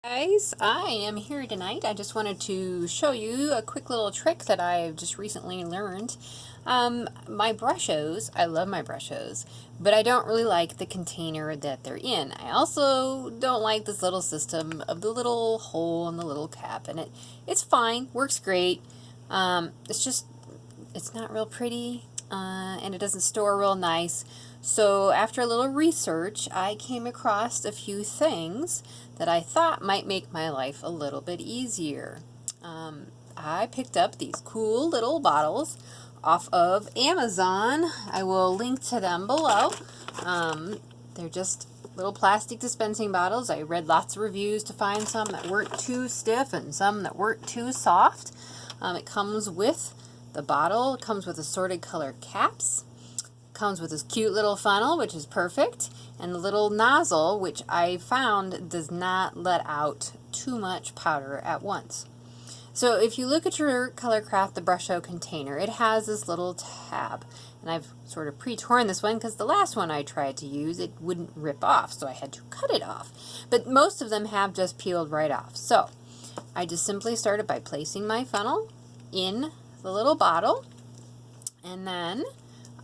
Guys, I am here tonight. I just wanted to show you a quick little trick that I've just recently learned. My Brushos, I love my Brushos, but I don't really like the container that they're in. I also don't like this little system of the little hole and the little cap, and it's fine, works great. It's not real pretty, and it doesn't store real nice. So after a little research, I came across a few things that I thought might make my life a little bit easier. I picked up these cool little bottles off of Amazon. I will link to them below. They're just little plastic dispensing bottles. I read lots of reviews to find some that weren't too stiff and some that weren't too soft. It comes with the bottle. It comes with assorted color caps. Comes with this cute little funnel, which is perfect, and the little nozzle, which I found does not let out too much powder at once. So if you look at your Craft the Brusho container, it has this little tab, and I've sort of pre-torn this one because the last one I tried to use, it wouldn't rip off, so I had to cut it off. But most of them have just peeled right off. So I just simply started by placing my funnel in the little bottle, and then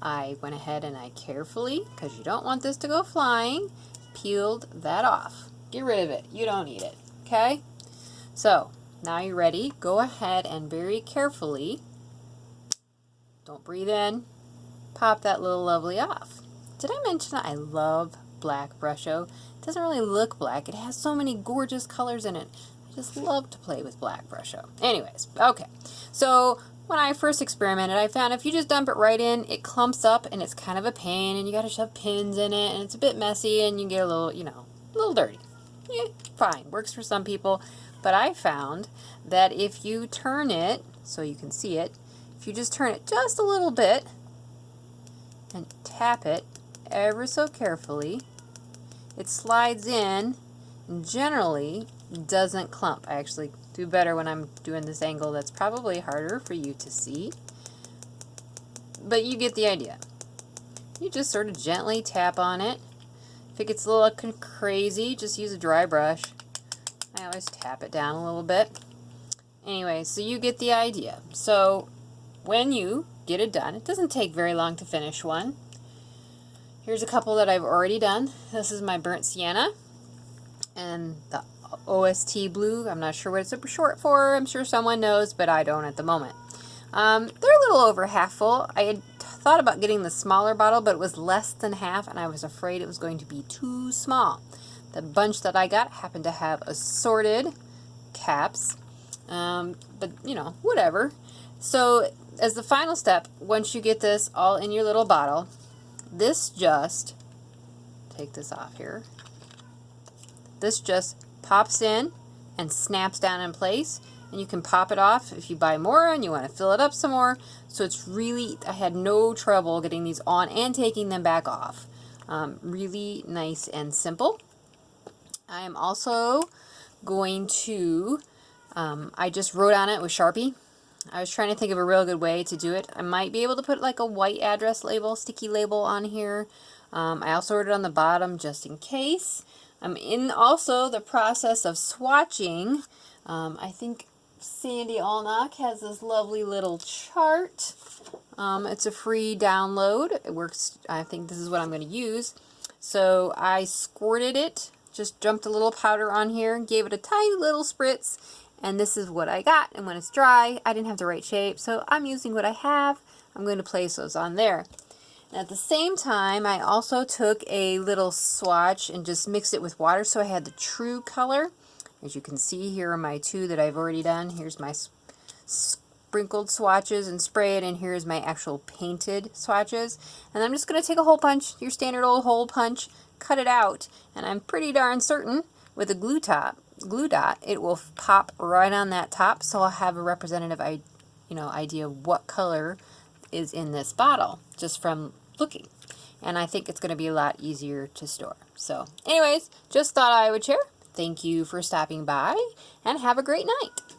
I went ahead and I carefully, because you don't want this to go flying, peeled that off. Get rid of it. You don't need it. Okay? So, now you're ready. Go ahead and very carefully, don't breathe in, pop that little lovely off. Did I mention I love black Brusho? It doesn't really look black. It has so many gorgeous colors in it. I just love to play with black Brusho. Anyways, okay. So, when I first experimented, I found if you just dump it right in, it clumps up and it's kind of a pain, and you gotta shove pins in it, and it's a bit messy, and you get a little, a little dirty. Yeah, fine, works for some people, but I found that if you turn it, so you can see it, if you just turn it just a little bit, and tap it ever so carefully, it slides in, and generally doesn't clump. I actually do better when I'm doing this angle. That's probably harder for you to see, but you get the idea. You just sort of gently tap on it. If it gets a little crazy, just use a dry brush. I always tap it down a little bit. Anyway, so you get the idea. So when you get it done, it doesn't take very long to finish one. Here's a couple that I've already done. This is my burnt sienna and the OST blue. I'm not sure what it's short for. I'm sure someone knows, but I don't at the moment. They're a little over half full. I had thought about getting the smaller bottle, but it was less than half, and I was afraid it was going to be too small. The bunch that I got happened to have assorted caps, but whatever. So as the final step, once you get this all in your little bottle, this just, take this off here, this just pops in and snaps down in place, and you can pop it off if you buy more and you want to fill it up some more. So it's really, I had no trouble getting these on and taking them back off. Really nice and simple. I am also going to, I just wrote on it with Sharpie. I was trying to think of a real good way to do it. I might be able to put like a white address label, sticky label on here. I also wrote it on the bottom just in case. I'm in also the process of swatching. I think Sandy Allnock has this lovely little chart. It's a free download. It works. I think this is what I'm going to use. So I squirted it, just dumped a little powder on here, gave it a tiny little spritz, and this is what I got. And when it's dry, I didn't have the right shape, so I'm using what I have. I'm going to place those on there. At the same time, I also took a little swatch and just mixed it with water so I had the true color. As you can see, here are my two that I've already done. Here's my sprinkled swatches and sprayed, and here's my actual painted swatches. And I'm just going to take a hole punch, your standard old hole punch, cut it out, and I'm pretty darn certain with a glue dot, it will pop right on that top, so I'll have a representative idea of what color is in this bottle just from looking, and I think it's going to be a lot easier to store. So anyways, just thought I would share. Thank you for stopping by, and have a great night.